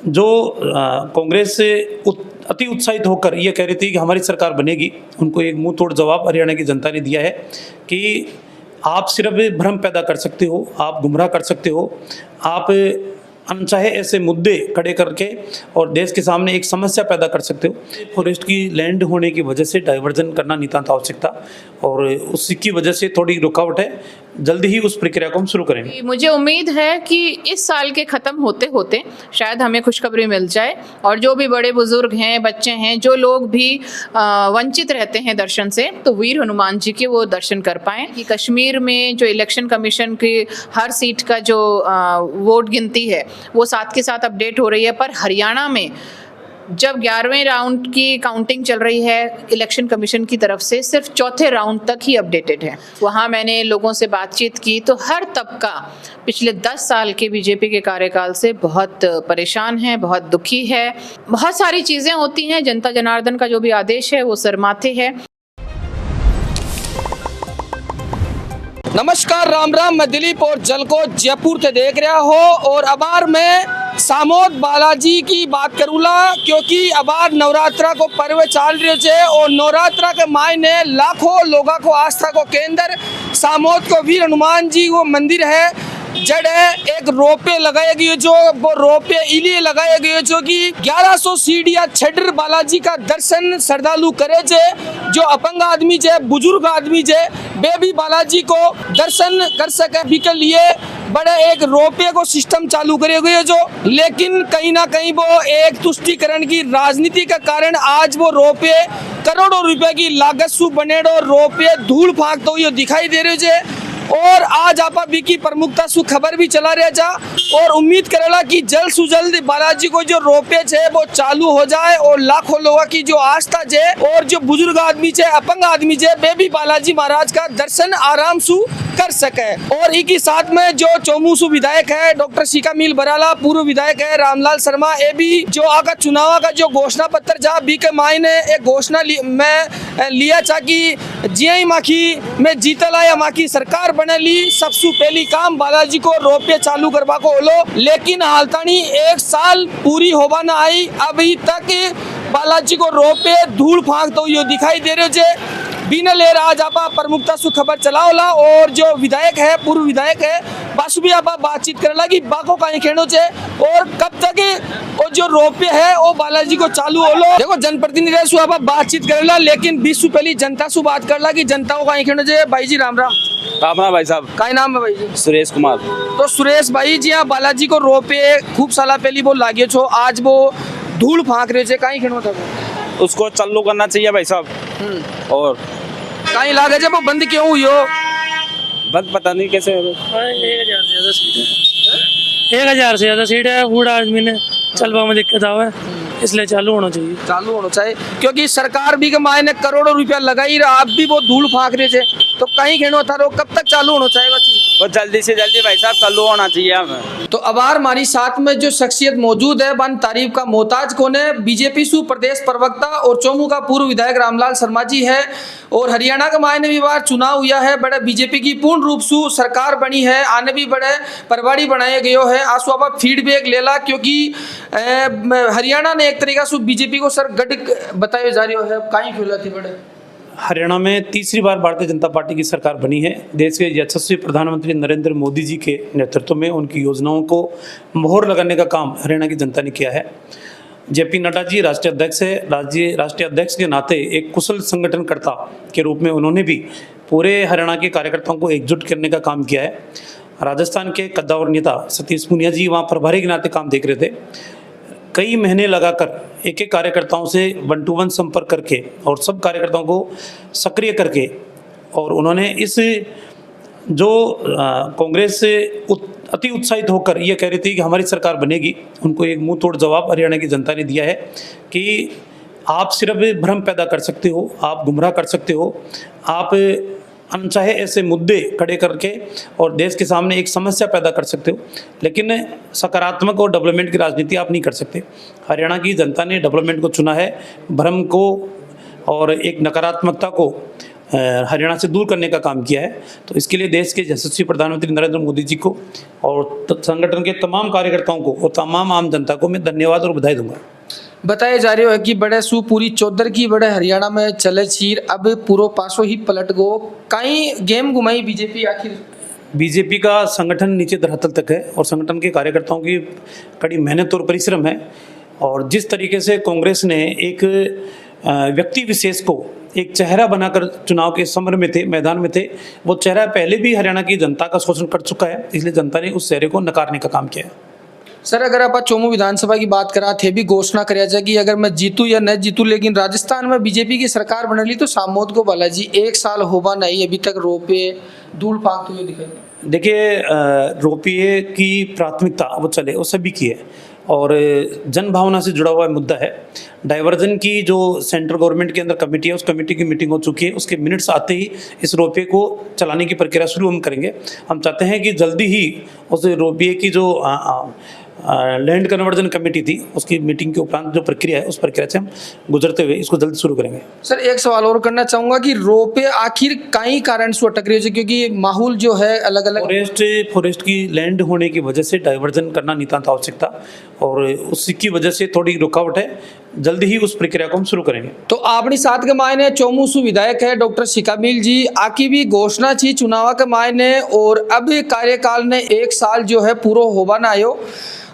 जो कांग्रेस से अति उत्साहित होकर ये कह रही थी कि हमारी सरकार बनेगी, उनको एक मुंह तोड़ जवाब हरियाणा की जनता ने दिया है कि आप सिर्फ भ्रम पैदा कर सकते हो, आप गुमराह कर सकते हो, आप अनचाहे ऐसे मुद्दे खड़े करके और देश के सामने एक समस्या पैदा कर सकते हो। फॉरेस्ट की लैंड होने की वजह से डाइवर्जन करना नितांत आवश्यक था और उसकी वजह से थोड़ी रुकावट है। जल्दी ही उस प्रक्रिया को हम शुरू करेंगे। मुझे उम्मीद है कि इस साल के ख़त्म होते होते शायद हमें खुशखबरी मिल जाए और जो भी बड़े बुजुर्ग हैं, बच्चे हैं, जो लोग भी वंचित रहते हैं दर्शन से, तो वीर हनुमान जी के वो दर्शन कर पाएँ। कि कश्मीर में जो इलेक्शन कमीशन की हर सीट का जो वोट गिनती है वो साथ के साथ अपडेट हो रही है, पर हरियाणा में जब 11वें राउंड की काउंटिंग चल रही है इलेक्शन कमीशन की तरफ से, सिर्फ चौथे राउंड तक ही अपडेटेड है। वहाँ मैंने लोगों से बातचीत की तो हर तबका पिछले 10 साल के बीजेपी के कार्यकाल से बहुत परेशान है, बहुत दुखी है। बहुत सारी चीज़ें होती हैं, जनता जनार्दन का जो भी आदेश है वो सरमाथे है। नमस्कार, राम राम। मैं दिलीप और जलको जयपुर से देख रहा हो और अबार में सामोद बालाजी की बात करूँला, क्योंकि अबार नवरात्रा को पर्व चाल रहे है और नवरात्रा के मायने लाखों लोगों को आस्था को केंद्र सामोद को वीर हनुमान जी वो मंदिर है। जड़ एक रोपे लगाए गए, जो वो रोपे इलिए लगाए गए जो कि 1100 सीढ़ियां छड़ बालाजी का दर्शन श्रद्धालु करे जे, जो अपंग आदमी जे, बुजुर्ग आदमी जे, वे भी बालाजी को दर्शन कर सके भी के लिए बड़े एक रोपे को सिस्टम चालू करे गए जो। लेकिन कहीं ना कहीं वो एक तुष्टिकरण की राजनीति के कारण आज वो रोपे करोड़ों रुपए की लागत से बनेड़ो रोपे धूल फांकते हुए दिखाई दे रहे जे। और आज आप की प्रमुखता से खबर भी चला रहा जा और उम्मीद करेला कि जल्द से जल्द बालाजी को जो रोपे है वो चालू हो जाए और लाखों लोगों की जो आस्था है और जो बुजुर्ग आदमी है, अपंग आदमी है, वे भी बालाजी महाराज का दर्शन आराम से कर सके। और एक ही साथ में जो चौमूसू विधायक है डॉक्टर शिकामील बराला, पूर्व विधायक है रामलाल शर्मा, ये भी जो आगा चुनाव का जो घोषणा पत्र जा बी के मायने एक घोषणा में लिया चा कि जिया माखी में जीतला या माखी सरकार बने ली, सबसे पहली काम बालाजी को रोपे चालू करवा को होलो। लेकिन हालतानी 1 साल पूरी होवा ना आई, अभी तक बालाजी को रोपे धूल फांकते हुए दिखाई दे रहे जे। बिना लेर आज आप प्रमुखता से खबर चलाओला और जो विधायक है, पूर्व विधायक है, बस भी आप बातचीत करेला कि बाको का कहना चे और कब तक वो जो रोपे है वो बालाजी को चालू होलो। देखो जनप्रतिनिधि से आप बातचीत करेला, लेकिन 20 से पहले जनता से बात करला कि जनता को कहीं कहना चे। भाई जी राम राम। राम राम भाई साहब। का नाम है भाई जी? सुरेश कुमार। तो सुरेश भाई जी, यहाँ बालाजी को रोपे खूब साल पहले वो लागे छो, आज वो धूल फांक रहे थे, कहीं कहना था उसको चालू करना चाहिए भाई साहब। और कहीं लागे जब वो बंद क्यों हुई हो? बंद पता नहीं कैसे। 1000 से ज्यादा सीट है, बूढ़ा आदमी ने चलवा में दिक्कत आवे, इसलिए चालू होना चाहिए। चालू होना चाहिए क्योंकि सरकार भी के मायने करोड़ों रुपया लगाई रहा, आप भी वो धूल फांक रहे थे, तो कहीं कहना था कब तक चालू होना चाहिए? वो जल्दी से जल्दी भाई साहब चालू होना चाहिए हमें। तो अबार हमारी साथ में जो शख्सियत मौजूद है वन तारीफ का मोहताज कौन है, बीजेपी सु प्रदेश प्रवक्ता और चौमू का पूर्व विधायक रामलाल शर्मा जी है। और हरियाणा के मायने भी बार चुनाव हुआ है, बड़े बीजेपी की पूर्ण रूप से सरकार बनी है, आने भी बड़े परवाड़ी बनाए गए है। आसू आप फीडबैक लेला, क्योंकि हरियाणा ने एक तरीका से बीजेपी को सर गढ़ बताए जा रही है, कहीं फैला थी बड़े। हरियाणा में तीसरी बार भारतीय जनता पार्टी की सरकार बनी है। देश के यशस्वी प्रधानमंत्री नरेंद्र मोदी जी के नेतृत्व में उनकी योजनाओं को मोहर लगाने का काम हरियाणा की जनता ने किया है। जेपी नड्डा जी राष्ट्रीय अध्यक्ष है, राष्ट्रीय अध्यक्ष के नाते एक कुशल संगठनकर्ता के रूप में उन्होंने भी पूरे हरियाणा के कार्यकर्ताओं को एकजुट करने का काम किया है। राजस्थान के कद्दावर नेता सतीश पूनिया जी वहाँ प्रभारी के नाते काम देख रहे थे। कई महीने लगाकर एक एक कार्यकर्ताओं से 1 to 1 संपर्क करके और सब कार्यकर्ताओं को सक्रिय करके, और उन्होंने इस जो कांग्रेस से अति उत्साहित होकर ये कह रही थी कि हमारी सरकार बनेगी, उनको एक मुंह तोड़ जवाब हरियाणा की जनता ने दिया है कि आप सिर्फ भ्रम पैदा कर सकते हो, आप गुमराह कर सकते हो, आप अनचाहे ऐसे मुद्दे खड़े करके और देश के सामने एक समस्या पैदा कर सकते हो, लेकिन सकारात्मक और डेवलपमेंट की राजनीति आप नहीं कर सकते। हरियाणा की जनता ने डेवलपमेंट को चुना है, भ्रम को और एक नकारात्मकता को हरियाणा से दूर करने का काम किया है। तो इसके लिए देश के यशस्वी प्रधानमंत्री नरेंद्र मोदी जी को और संगठन के तमाम कार्यकर्ताओं को और तमाम आम जनता को मैं धन्यवाद और बधाई दूंगा। बताया जा रही है कि बड़े सु पूरी चौधर की बड़े हरियाणा में चले चीर अब पूरो पासो ही पलट गो कई गेम घुमाई बीजेपी आखिर। बीजेपी का संगठन नीचे धरातल तक है और संगठन के कार्यकर्ताओं की कड़ी मेहनत और परिश्रम है। और जिस तरीके से कांग्रेस ने एक व्यक्ति विशेष को एक चेहरा बनाकर चुनाव के समर में थे, मैदान में थे, वो चेहरा पहले भी हरियाणा की जनता का शोषण कर चुका है, इसलिए जनता ने उस चेहरे को नकारने का काम किया है। सर अगर आप चोमू विधानसभा की बात करा थे भी घोषणा कराया जाए कि अगर मैं जीतू या न जीतू, लेकिन राजस्थान में बीजेपी की सरकार बन ली तो सामोद को बालाजी 1 साल होगा नहीं अभी तक रोपे धूल फांकते हुए दिखाई। देखिए रोपीए की प्राथमिकता वो चले वो सभी की है और जन भावना से जुड़ा हुआ मुद्दा है। डाइवर्जन की जो सेंट्रल गवर्नमेंट के अंदर कमेटी है, उस कमेटी की मीटिंग हो चुकी है, उसके मिनट्स आते ही इस रोपवे को चलाने की प्रक्रिया शुरू हम करेंगे। हम चाहते हैं कि जल्दी ही उस रोपवे की जो लैंड कन्वर्जन कमेटी थी उसकी मीटिंग के उपरांत जो प्रक्रिया है उस प्रक्रिया से हम गुजरते हुए इसको जल्द शुरू करेंगे। सर एक सवाल और करना चाहूँगा कि रोपे आखिर कई कारण से अटक रही है, क्योंकि माहौल जो है अलग अलग फॉरेस्ट की लैंड होने की वजह से डाइवर्जन करना नितांत आवश्यक था और उसकी वजह से थोड़ी रुकावट है। जल्दी ही उस प्रक्रिया को हम शुरू करेंगे। तो आपनी साथ के मायने चोमूसु विधायक है डॉक्टर शिकामिल जी आकी भी घोषणा थी चुनाव के मायने और अब कार्यकाल ने 1 साल जो है पूरा होवा ना आयो।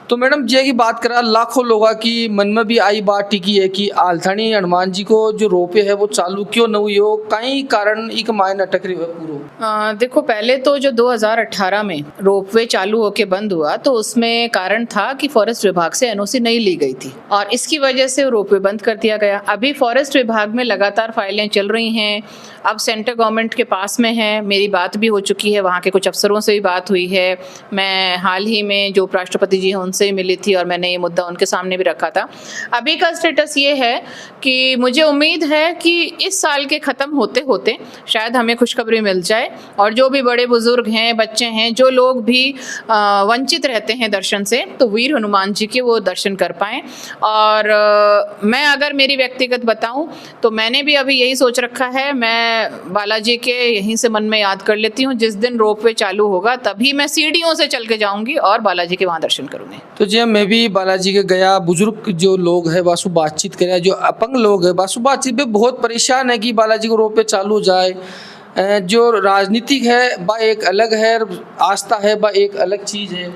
तो मैडम जी की बात करा लाखों लोगों की मन में भी आई बात टिकी है कि आलथानी हनुमान जी को जो रोपे है वो चालू क्यों न हुई हो, कई कारण एक मायने अटक रही है पूरा। देखो पहले तो जो 2018 में रोपवे चालू होके बंद हुआ तो उसमें कारण था कि फॉरेस्ट विभाग से एनओसी नहीं ली गई थी और इसकी वजह से रोपवे बंद कर दिया गया। अभी फॉरेस्ट विभाग में लगातार फाइलें चल रही हैं, अब सेंट्रल गवर्नमेंट के पास में है, मेरी बात भी हो चुकी है, वहाँ के कुछ अफसरों से भी बात हुई है। मैं हाल ही में जो उपराष्ट्रपति जी हैं उनसे ही मिली थी और मैंने ये मुद्दा उनके सामने भी रखा था। अभी का स्टेटस ये है कि मुझे उम्मीद है कि इस साल के ख़त्म होते होते शायद हमें खुशखबरी मिल जाए और जो भी बड़े बुजुर्ग हैं, बच्चे हैं, जो लोग भी वंचित रहते हैं दर्शन से, तो वीर हनुमान जी के वो दर्शन कर पाएँ। और मैं अगर मेरी व्यक्तिगत बताऊँ तो मैंने भी अभी यही सोच रखा है, मैं बालाजी के यहीं से मन में याद कर लेती हूँ, जिस दिन रोपवे चालू होगा तभी मैं सीढ़ियों से चल के जाऊंगी और बालाजी के वहाँ दर्शन करूंगी। तो जी मैं भी बालाजी के गया, बुजुर्ग जो लोग है बासु बातचीत करे, जो अपंग लोग है बासु बातचीत पे बहुत परेशान है कि बालाजी को रोपवे चालू हो जाए। जो राजनीतिक है बा एक अलग है, आस्था है बा एक अलग चीज़ है।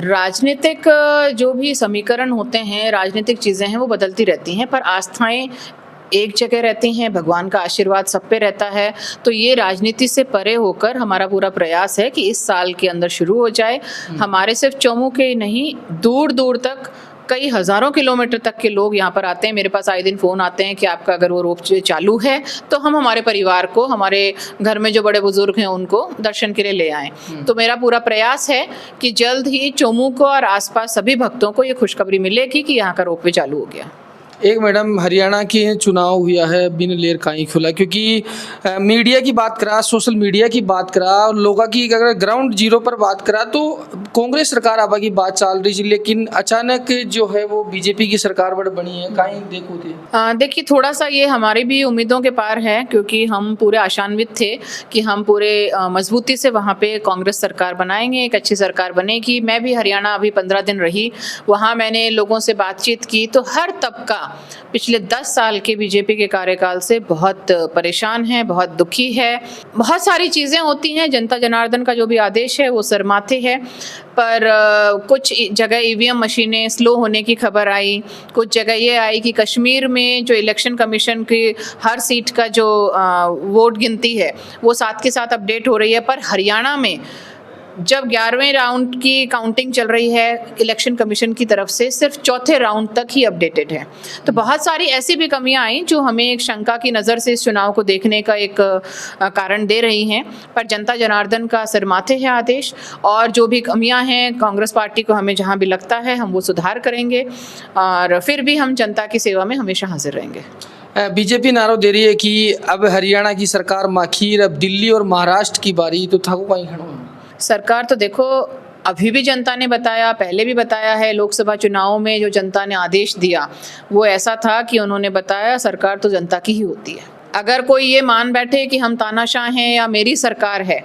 राजनीतिक जो भी समीकरण होते हैं, राजनीतिक चीज़ें हैं वो बदलती रहती हैं, पर आस्थाएं एक जगह रहती हैं, भगवान का आशीर्वाद सब पे रहता है। तो ये राजनीति से परे होकर हमारा पूरा प्रयास है कि इस साल के अंदर शुरू हो जाए। हमारे सिर्फ चोमू के नहीं, दूर दूर तक कई हज़ारों किलोमीटर तक के लोग यहाँ पर आते हैं। मेरे पास आए दिन फ़ोन आते हैं कि आपका अगर वो रोपवे चालू है तो हम हमारे परिवार को, हमारे घर में जो बड़े बुजुर्ग हैं उनको दर्शन के लिए ले आएँ। तो मेरा पूरा प्रयास है कि जल्द ही चोमू को और आसपास सभी भक्तों को ये खुशखबरी मिलेगी कि यहाँ का रोपवे चालू हो गया। एक मैडम हरियाणा के चुनाव हुआ है बिन लेर काई खुला, क्योंकि मीडिया की बात करा, सोशल मीडिया की बात करा और लोगों की अगर ग्राउंड जीरो पर बात करा तो कांग्रेस सरकार आबा की बात चल रही थी, लेकिन अचानक जो है वो बीजेपी की सरकार बड़ बनी है, काई देखो थे। देखिए थोड़ा सा ये हमारी भी उम्मीदों के पार है, क्योंकि हम पूरे आशान्वित थे कि हम पूरे मजबूती से वहाँ पे कांग्रेस सरकार बनाएंगे, एक अच्छी सरकार बनेगी। मैं भी हरियाणा अभी 15 दिन रही, वहाँ मैंने लोगों से बातचीत की तो हर तबका पिछले 10 साल के बीजेपी के कार्यकाल से बहुत परेशान है, बहुत दुखी है। बहुत सारी चीज़ें होती हैं, जनता जनार्दन का जो भी आदेश है वो सरमाथे है, पर कुछ जगह ईवीएम मशीनें स्लो होने की खबर आई, कुछ जगह ये आई कि कश्मीर में जो इलेक्शन कमीशन की हर सीट का जो वोट गिनती है वो साथ के साथ अपडेट हो रही है। पर हरियाणा में जब 11वें राउंड की काउंटिंग चल रही है इलेक्शन कमीशन की तरफ से, सिर्फ चौथे राउंड तक ही अपडेटेड है। तो बहुत सारी ऐसी भी कमियां आई जो हमें एक शंका की नज़र से इस चुनाव को देखने का एक कारण दे रही हैं। पर जनता जनार्दन का सिरमाथे है आदेश, और जो भी कमियां हैं कांग्रेस पार्टी को हमें जहां भी लगता है हम वो सुधार करेंगे, और फिर भी हम जनता की सेवा में हमेशा हाजिर रहेंगे। बीजेपी नारो दे रही है कि अब हरियाणा की सरकार माखीर, अब दिल्ली और महाराष्ट्र की बारी, तो था को कहीं खड़ा सरकार तो देखो अभी भी जनता ने बताया, पहले भी बताया है, लोकसभा चुनाव में जो जनता ने आदेश दिया वो ऐसा था कि उन्होंने बताया सरकार तो जनता की ही होती है। अगर कोई ये मान बैठे कि हम तानाशाह हैं या मेरी सरकार है,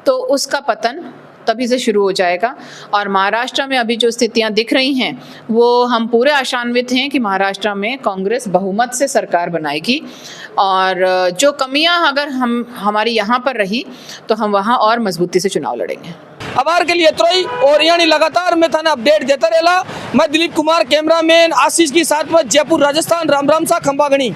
तो उसका पतन तभी से शुरू हो जाएगा। और महाराष्ट्र में अभी जो स्थितियां दिख रही हैं, वो हम पूरे आशान्वित हैं कि महाराष्ट्र में कांग्रेस बहुमत से सरकार बनाएगी। और जो कमियां अगर हमारी यहाँ पर रही तो हम वहाँ और मजबूती से चुनाव लड़ेंगे। अबार के लिए इतना और यानी लगातार मैं थाना अपडेट देता रहेला। मैं दिलीप कुमार, कैमरामैन आशीष के साथ में जयपुर राजस्थान। राम राम सा खंबागणी।